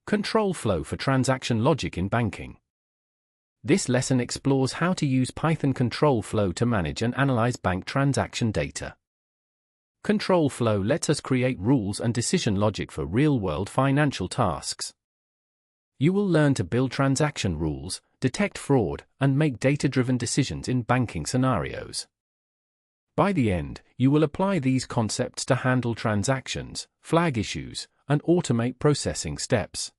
Control flow for transaction logic in banking. This lesson explores how to use Python control flow to manage and analyze bank transaction data. Control flow lets us create rules and decision logic for real-world financial tasks. You will learn to build transaction rules, detect fraud, and make data-driven decisions in banking scenarios. By the end, you will apply these concepts to handle transactions, flag issues, and automate processing steps.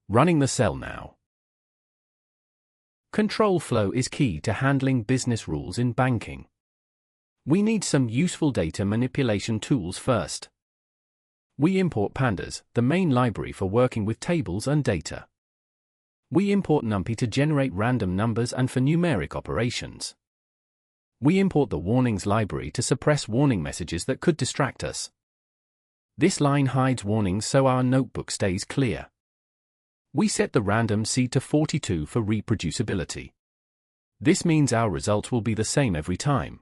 Running the cell now. Control flow is key to handling business rules in banking. We need some useful data manipulation tools first. We import pandas, the main library for working with tables and data. We import numpy to generate random numbers and for numeric operations. We import the warnings library to suppress warning messages that could distract us. This line hides warnings so our notebook stays clear. We set the random seed to 42 for reproducibility. This means our results will be the same every time.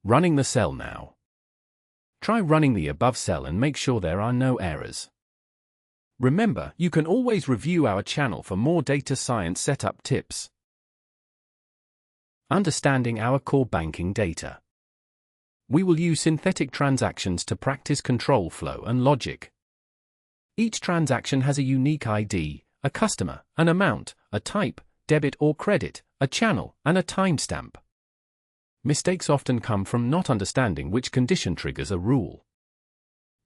Running the cell now. Try running the above cell and make sure there are no errors. Remember, you can always review our channel for more data science setup tips. Understanding our core banking data. We will use synthetic transactions to practice control flow and logic. Each transaction has a unique ID, a customer, an amount, a type, debit or credit, a channel, and a timestamp. Mistakes often come from not understanding which condition triggers a rule.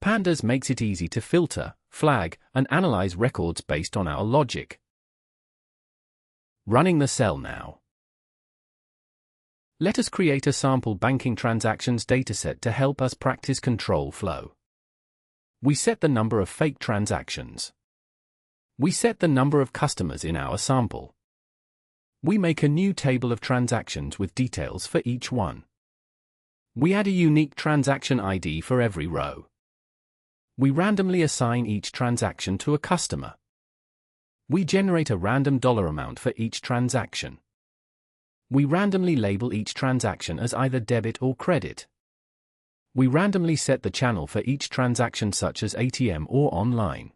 Pandas makes it easy to filter, flag, and analyze records based on our logic. Running the cell now. Let us create a sample banking transactions dataset to help us practice control flow. We set the number of fake transactions. We set the number of customers in our sample. We make a new table of transactions with details for each one. We add a unique transaction ID for every row. We randomly assign each transaction to a customer. We generate a random dollar amount for each transaction. We randomly label each transaction as either debit or credit. We randomly set the channel for each transaction such as ATM or online.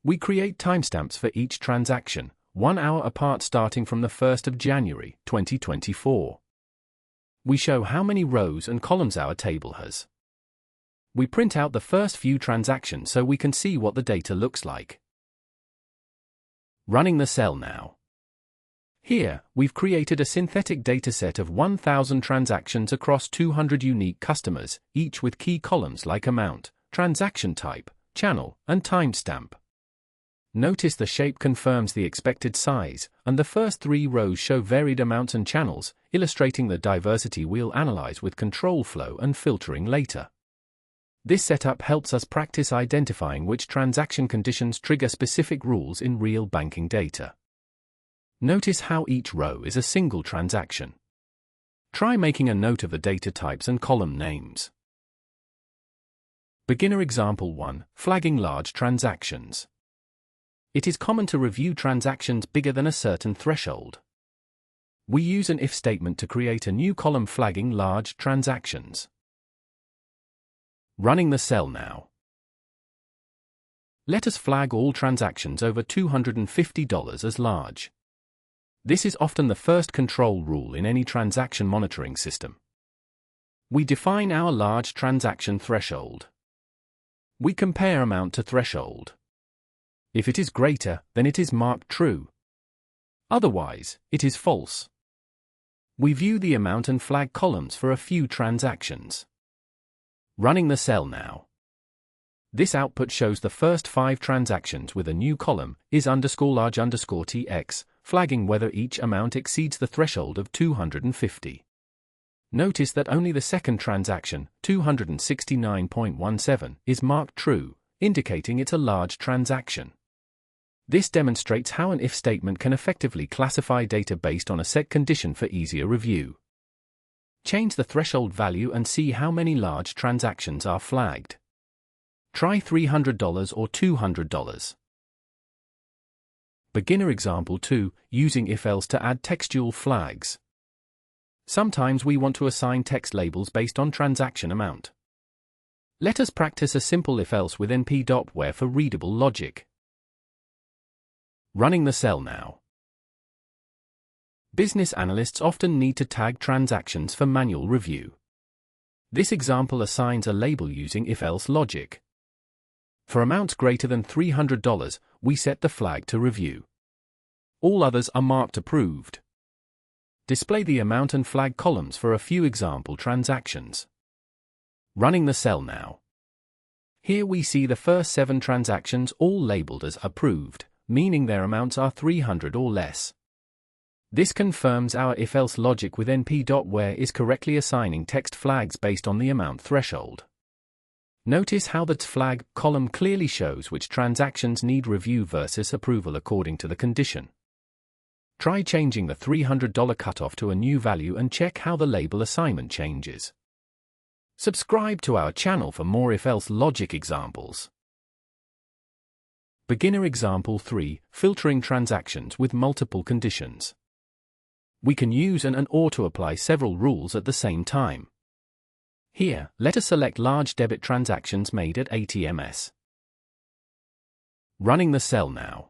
We create timestamps for each transaction, 1 hour apart starting from the 1st of January, 2024. We show how many rows and columns our table has. We print out the first few transactions so we can see what the data looks like. Running the cell now. Here, we've created a synthetic dataset of 1,000 transactions across 200 unique customers, each with key columns like amount, transaction type, channel, and timestamp. Notice the shape confirms the expected size, and the first 3 rows show varied amounts and channels, illustrating the diversity we'll analyze with control flow and filtering later. This setup helps us practice identifying which transaction conditions trigger specific rules in real banking data. Notice how each row is a single transaction. Try making a note of the data types and column names. Beginner example 1, flagging large transactions. It is common to review transactions bigger than a certain threshold. We use an if statement to create a new column flagging large transactions. Running the cell now. Let us flag all transactions over $250 as large. This is often the first control rule in any transaction monitoring system. We define our large transaction threshold. We compare amount to threshold. If it is greater, then it is marked true. Otherwise, it is false. We view the amount and flag columns for a few transactions. Running the cell now. This output shows the first 5 transactions with a new column, is_large_tx, flagging whether each amount exceeds the threshold of 250. Notice that only the second transaction, 269.17, is marked true, indicating it's a large transaction. This demonstrates how an if statement can effectively classify data based on a set condition for easier review. Change the threshold value and see how many large transactions are flagged. Try $300 or $200. Beginner example 2, using if-else to add textual flags. Sometimes we want to assign text labels based on transaction amount. Let us practice a simple if-else with np.where for readable logic. Running the cell now. Business analysts often need to tag transactions for manual review. This example assigns a label using if-else logic. For amounts greater than $300, we set the flag to review. All others are marked approved. Display the amount and flag columns for a few example transactions. Running the cell now. Here we see the first 7 transactions all labeled as approved, meaning their amounts are 300 or less. This confirms our if-else logic with np.where is correctly assigning text flags based on the amount threshold. Notice how the flag column clearly shows which transactions need review versus approval according to the condition. Try changing the $300 cutoff to a new value and check how the label assignment changes. Subscribe to our channel for more if-else logic examples. Beginner example 3, filtering transactions with multiple conditions. We can use and or to apply several rules at the same time. Here, let us select large debit transactions made at ATMs. Running the cell now.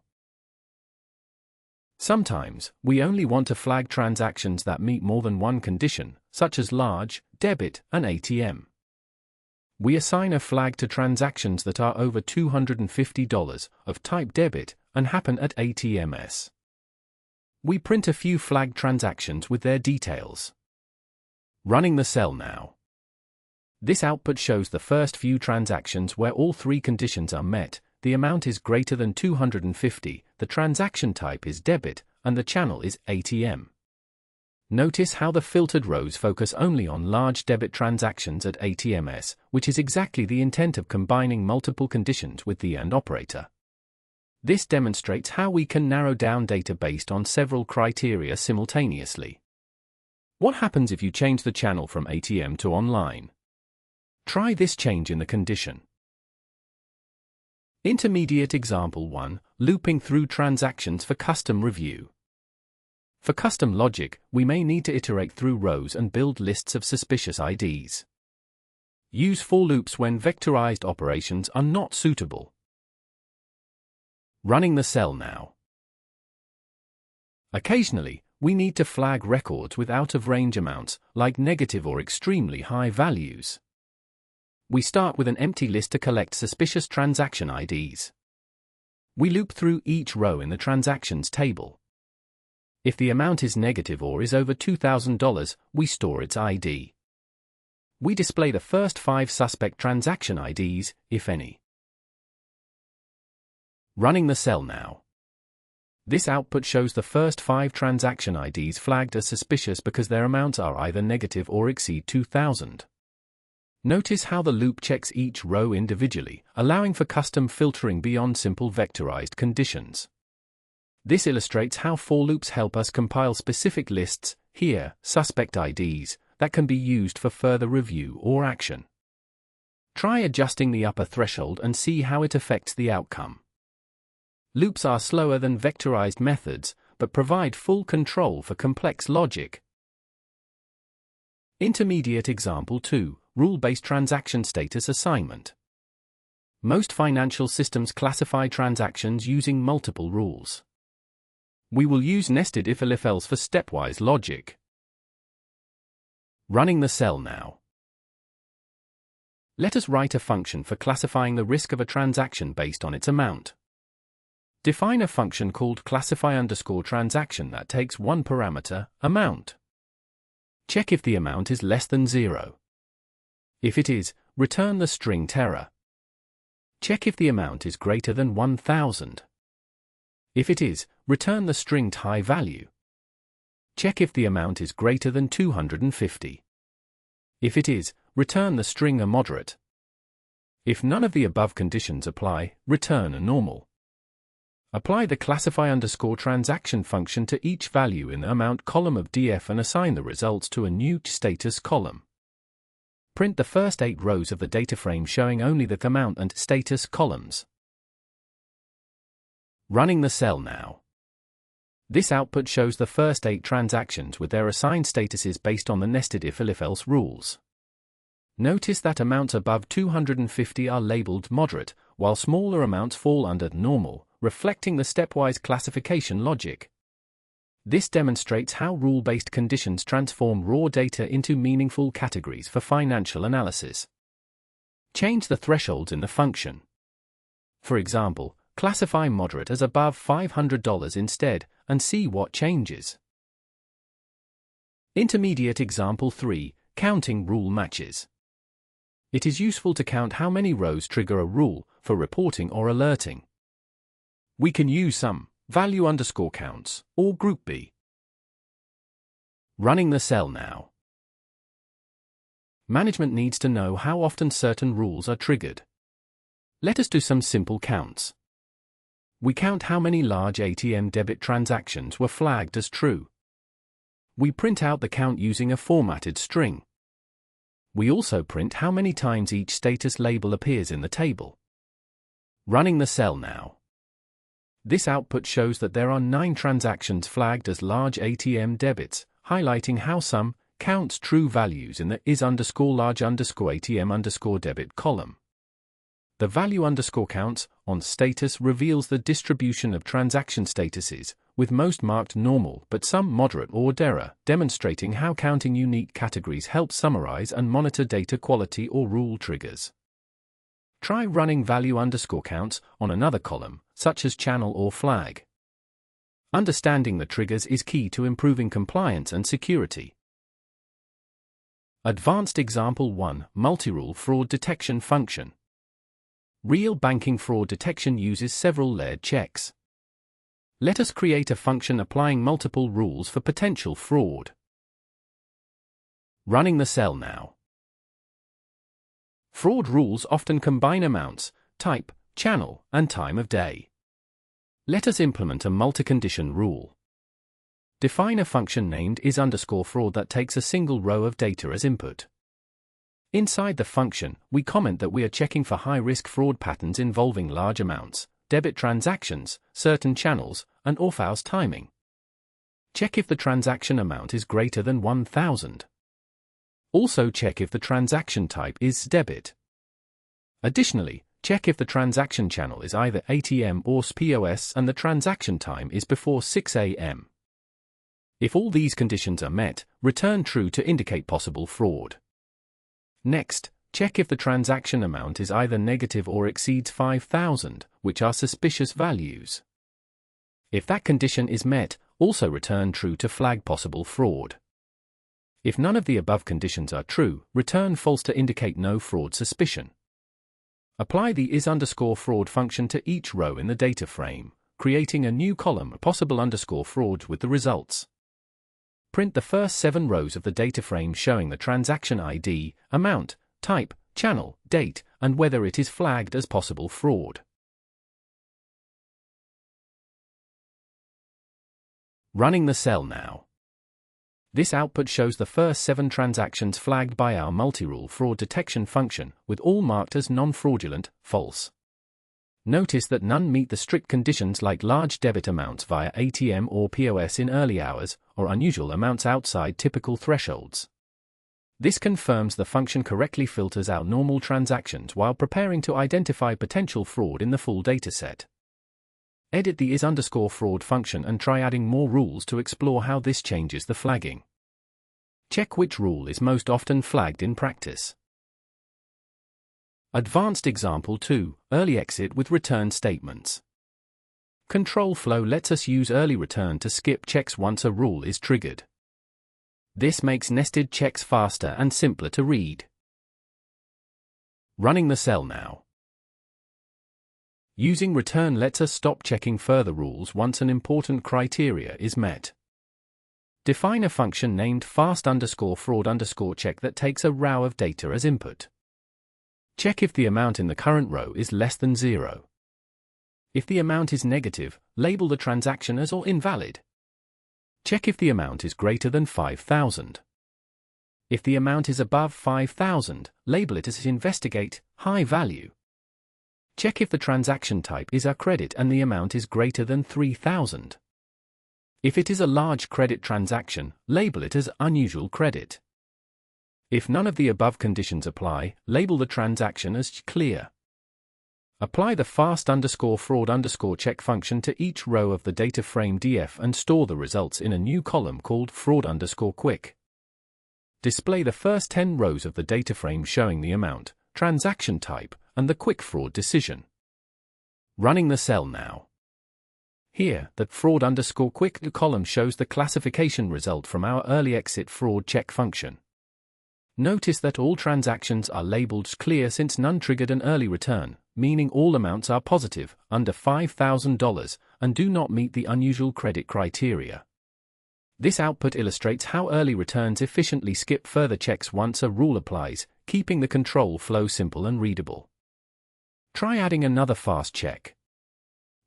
Sometimes, we only want to flag transactions that meet more than one condition, such as large, debit, and ATM. We assign a flag to transactions that are over $250 of type debit and happen at ATMs. We print a few flagged transactions with their details. Running the cell now. This output shows the first few transactions where all 3 conditions are met, the amount is greater than $250, the transaction type is debit, and the channel is ATM. Notice how the filtered rows focus only on large debit transactions at ATMs, which is exactly the intent of combining multiple conditions with the AND operator. This demonstrates how we can narrow down data based on several criteria simultaneously. What happens if you change the channel from ATM to online? Try this change in the condition. Intermediate example 1, looping through transactions for custom review. For custom logic, we may need to iterate through rows and build lists of suspicious IDs. Use for loops when vectorized operations are not suitable. Running the cell now. Occasionally, we need to flag records with out-of-range amounts, like negative or extremely high values. We start with an empty list to collect suspicious transaction IDs. We loop through each row in the transactions table. If the amount is negative or is over $2,000, we store its ID. We display the first 5 suspect transaction IDs, if any. Running the cell now. This output shows the first 5 transaction IDs flagged as suspicious because their amounts are either negative or exceed $2,000. Notice how the loop checks each row individually, allowing for custom filtering beyond simple vectorized conditions. This illustrates how for loops help us compile specific lists, here, suspect IDs, that can be used for further review or action. Try adjusting the upper threshold and see how it affects the outcome. Loops are slower than vectorized methods, but provide full control for complex logic. Intermediate example 2, rule-based transaction status assignment. Most financial systems classify transactions using multiple rules. We will use nested if-else for stepwise logic. Running the cell now. Let us write a function for classifying the risk of a transaction based on its amount. Define a function called classify_transaction that takes one parameter, amount. Check if the amount is less than 0. If it is, return the string terror. Check if the amount is greater than 1,000. If it is, return the string high value. Check if the amount is greater than 250. If it is, return the string a moderate. If none of the above conditions apply, return a normal. Apply the classify_transaction function to each value in the amount column of DF and assign the results to a new status column. Print the first 8 rows of the data frame showing only the amount and status columns. Running the cell now. This output shows the first 8 transactions with their assigned statuses based on the nested if-else rules. Notice that amounts above 250 are labeled moderate, while smaller amounts fall under normal, reflecting the stepwise classification logic. This demonstrates how rule-based conditions transform raw data into meaningful categories for financial analysis. Change the thresholds in the function. For example, classify moderate as above $500 instead, and see what changes. Intermediate example 3, counting rule matches. It is useful to count how many rows trigger a rule for reporting or alerting. We can use sum, value underscore counts, or group B. Running the cell now. Management needs to know how often certain rules are triggered. Let us do some simple counts. We count how many large ATM debit transactions were flagged as true. We print out the count using a formatted string. We also print how many times each status label appears in the table. Running the cell now. This output shows that there are 9 transactions flagged as large ATM debits, highlighting how some counts true values in the is_large_ATM_debit column. The value underscore counts on status reveals the distribution of transaction statuses, with most marked normal but some moderate or error, demonstrating how counting unique categories helps summarize and monitor data quality or rule triggers. Try running value underscore counts on another column, such as channel or flag. Understanding the triggers is key to improving compliance and security. Advanced example 1, multi-rule fraud detection function. Real banking fraud detection uses several layered checks. Let us create a function applying multiple rules for potential fraud. Running the cell now. Fraud rules often combine amounts, type, channel, and time of day. Let us implement a multi-condition rule. Define a function named is_fraud that takes a single row of data as input. Inside the function, we comment that we are checking for high-risk fraud patterns involving large amounts, debit transactions, certain channels, and off-hours timing. Check if the transaction amount is greater than 1,000. Also check if the transaction type is debit. Additionally, check if the transaction channel is either ATM or POS and the transaction time is before 6 a.m. If all these conditions are met, return true to indicate possible fraud. Next, check if the transaction amount is either negative or exceeds 5,000, which are suspicious values. If that condition is met, also return true to flag possible fraud. If none of the above conditions are true, return false to indicate no fraud suspicion. Apply the is_fraud function to each row in the data frame, creating a new column possible _fraud with the results. Print the first 7 rows of the data frame showing the transaction ID, amount, type, channel, date, and whether it is flagged as possible fraud. Running the cell now. This output shows the first 7 transactions flagged by our multi-rule fraud detection function, with all marked as non-fraudulent, false. Notice that none meet the strict conditions like large debit amounts via ATM or POS in early hours, or unusual amounts outside typical thresholds. This confirms the function correctly filters out normal transactions while preparing to identify potential fraud in the full dataset. Edit the is_fraud function and try adding more rules to explore how this changes the flagging. Check which rule is most often flagged in practice. Advanced example 2, early exit with return statements. Control flow lets us use early return to skip checks once a rule is triggered. This makes nested checks faster and simpler to read. Running the cell now. Using return lets us stop checking further rules once an important criteria is met. Define a function named fast_fraud_check that takes a row of data as input. Check if the amount in the current row is less than 0. If the amount is negative, label the transaction as or invalid. Check if the amount is greater than 5,000. If the amount is above 5,000, label it as investigate, high value. Check if the transaction type is a credit and the amount is greater than 3,000. If it is a large credit transaction, label it as unusual credit. If none of the above conditions apply, label the transaction as clear. Apply the fast_fraud_check function to each row of the data frame df and store the results in a new column called fraud_quick. Display the first 10 rows of the data frame showing the amount, transaction type, and the quick fraud decision. Running the cell now. Here, the fraud_quick column shows the classification result from our early exit fraud check function. Notice that all transactions are labeled clear since none triggered an early return, meaning all amounts are positive, under $5,000, and do not meet the unusual credit criteria. This output illustrates how early returns efficiently skip further checks once a rule applies, keeping the control flow simple and readable. Try adding another fast check.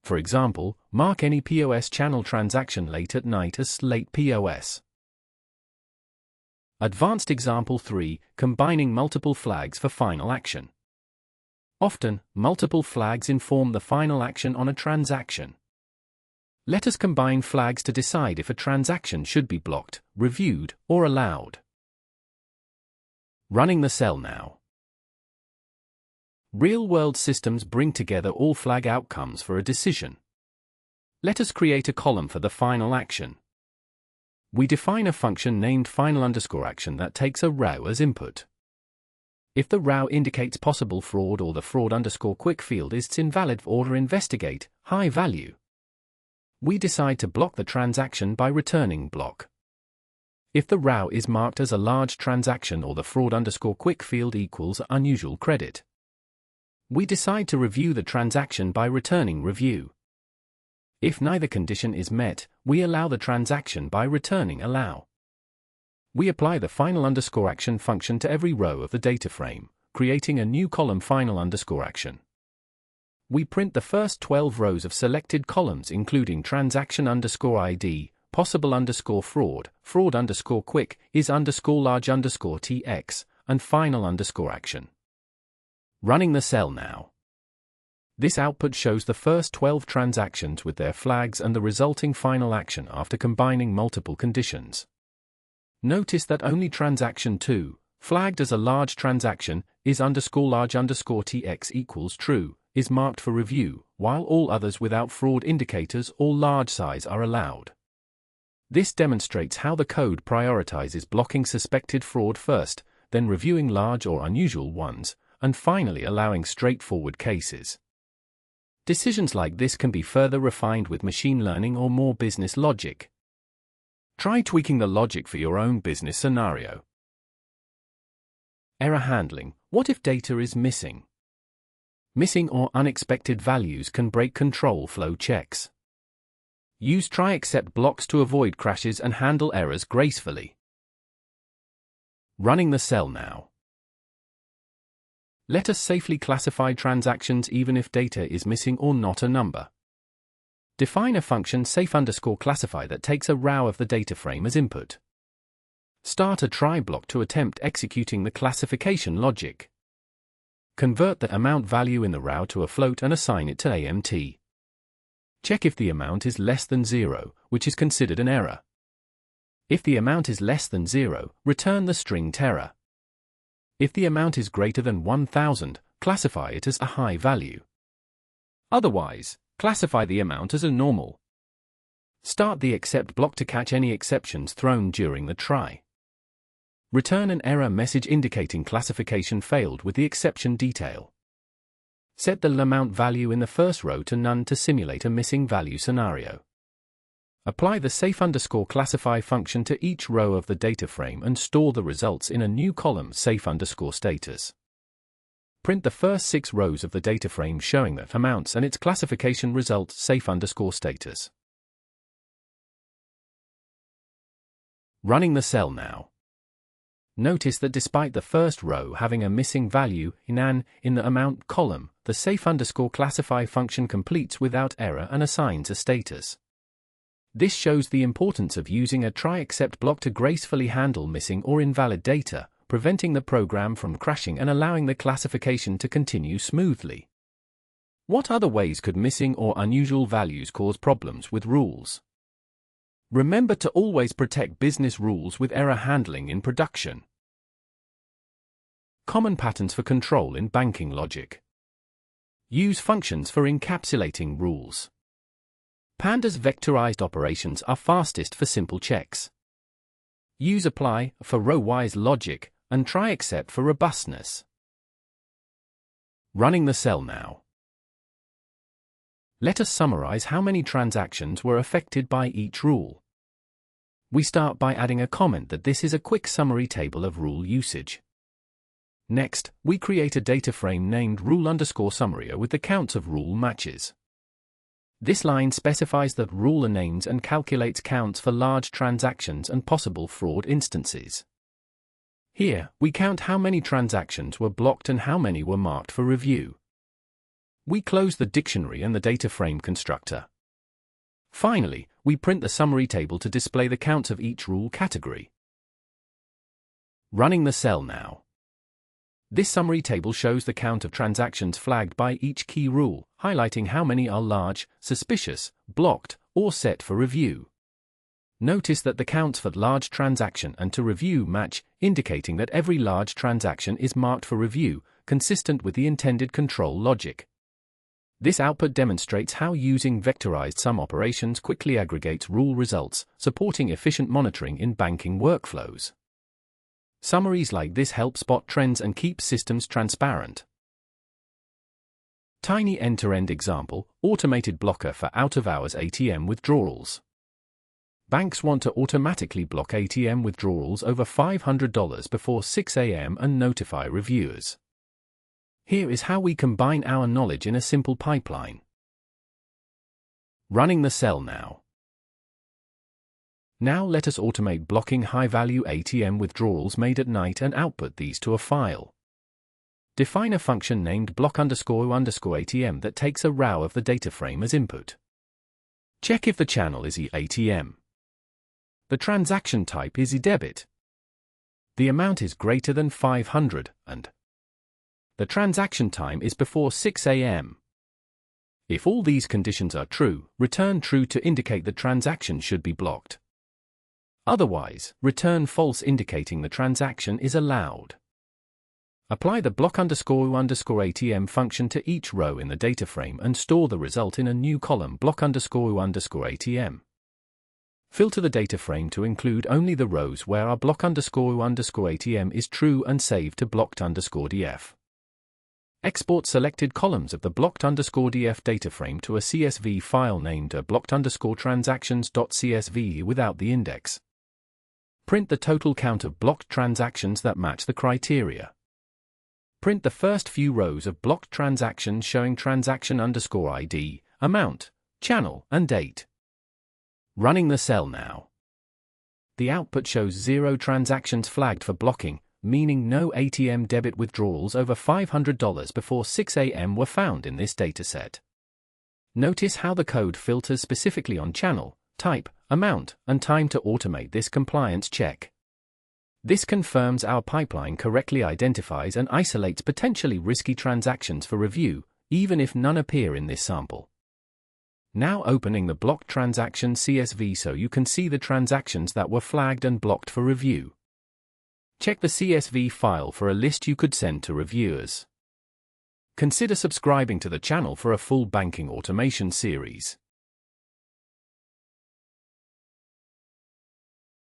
For example, mark any POS channel transaction late at night as late POS. Advanced example 3, combining multiple flags for final action. Often, multiple flags inform the final action on a transaction. Let us combine flags to decide if a transaction should be blocked, reviewed, or allowed. Running the cell now. Real-world systems bring together all flag outcomes for a decision. Let us create a column for the final action. We define a function named final_action that takes a row as input. If the row indicates possible fraud or the fraud_quick field is invalid or investigate, high value, we decide to block the transaction by returning block. If the row is marked as a large transaction or the fraud_quick field equals unusual credit, we decide to review the transaction by returning review. If neither condition is met, we allow the transaction by returning allow. We apply the final_action function to every row of the data frame, creating a new column final_action. We print the first 12 rows of selected columns including transaction_ID, possible_fraud, fraud_quick, is_large_tx, and final_action. Running the cell now. This output shows the first 12 transactions with their flags and the resulting final action after combining multiple conditions. Notice that only transaction 2, flagged as a large transaction, is_large_tx equals true, is marked for review, while all others without fraud indicators or large size are allowed. This demonstrates how the code prioritizes blocking suspected fraud first, then reviewing large or unusual ones, and finally allowing straightforward cases. Decisions like this can be further refined with machine learning or more business logic. Try tweaking the logic for your own business scenario. Error handling. What if data is missing? Missing or unexpected values can break control flow checks. Use try-except blocks to avoid crashes and handle errors gracefully. Running the cell now. Let us safely classify transactions even if data is missing or not a number. Define a function safe_classify that takes a row of the data frame as input. Start a try block to attempt executing the classification logic. Convert the amount value in the row to a float and assign it to AMT. Check if the amount is less than 0, which is considered an error. If the amount is less than 0, return the string terror. If the amount is greater than 1000, classify it as a high value. Otherwise, classify the amount as a normal. Start the except block to catch any exceptions thrown during the try. Return an error message indicating classification failed with the exception detail. Set the amount value in the first row to none to simulate a missing value scenario. Apply the safe_classify function to each row of the data frame and store the results in a new column safe_status. Print the first 6 rows of the data frame showing the amounts and its classification result safe_status. Running the cell now. Notice that despite the first row having a missing value in the amount column, the safe_classify function completes without error and assigns a status. This shows the importance of using a try-except block to gracefully handle missing or invalid data, preventing the program from crashing and allowing the classification to continue smoothly. What other ways could missing or unusual values cause problems with rules? Remember to always protect business rules with error handling in production. Common patterns for control in banking logic. Use functions for encapsulating rules. Pandas vectorized operations are fastest for simple checks. Use apply for row-wise logic and try except for robustness. Running the cell now. Let us summarize how many transactions were affected by each rule. We start by adding a comment that this is a quick summary table of rule usage. Next, we create a data frame named rule_summary with the counts of rule matches. This line specifies the ruler names and calculates counts for large transactions and possible fraud instances. Here, we count how many transactions were blocked and how many were marked for review. We close the dictionary and the data frame constructor. Finally, we print the summary table to display the counts of each rule category. Running the cell now. This summary table shows the count of transactions flagged by each key rule, highlighting how many are large, suspicious, blocked, or set for review. Notice that the counts for large transaction and to review match, indicating that every large transaction is marked for review, consistent with the intended control logic. This output demonstrates how using vectorized sum operations quickly aggregates rule results, supporting efficient monitoring in banking workflows. Summaries like this help spot trends and keep systems transparent. Tiny end-to-end example, automated blocker for out-of-hours ATM withdrawals. Banks want to automatically block ATM withdrawals over $500 before 6 a.m. and notify reviewers. Here is how we combine our knowledge in a simple pipeline. Running the cell now. Now let us automate blocking high-value ATM withdrawals made at night and output these to a file. Define a function named block_ATM that takes a row of the data frame as input. Check if the channel is ATM. The transaction type is debit. The amount is greater than 500 and the transaction time is before 6 a.m. If all these conditions are true, return true to indicate the transaction should be blocked. Otherwise, return false indicating the transaction is allowed. Apply the block_ATM function to each row in the data frame and store the result in a new column block_ATM. Filter the data frame to include only the rows where our block_ATM is true and save to blocked_df. Export selected columns of the blocked_df data frame to a CSV file named blocked_transactions.csv without the index. Print the total count of blocked transactions that match the criteria. Print the first few rows of blocked transactions showing transaction_ID, amount, channel, and date. Running the cell now. The output shows 0 transactions flagged for blocking, meaning no ATM debit withdrawals over $500 before 6 a.m. were found in this dataset. Notice how the code filters specifically on channel, type, amount, and time to automate this compliance check. This confirms our pipeline correctly identifies and isolates potentially risky transactions for review, even if none appear in this sample. Now opening the blocked transaction CSV so you can see the transactions that were flagged and blocked for review. Check the CSV file for a list you could send to reviewers. Consider subscribing to the channel for a full banking automation series.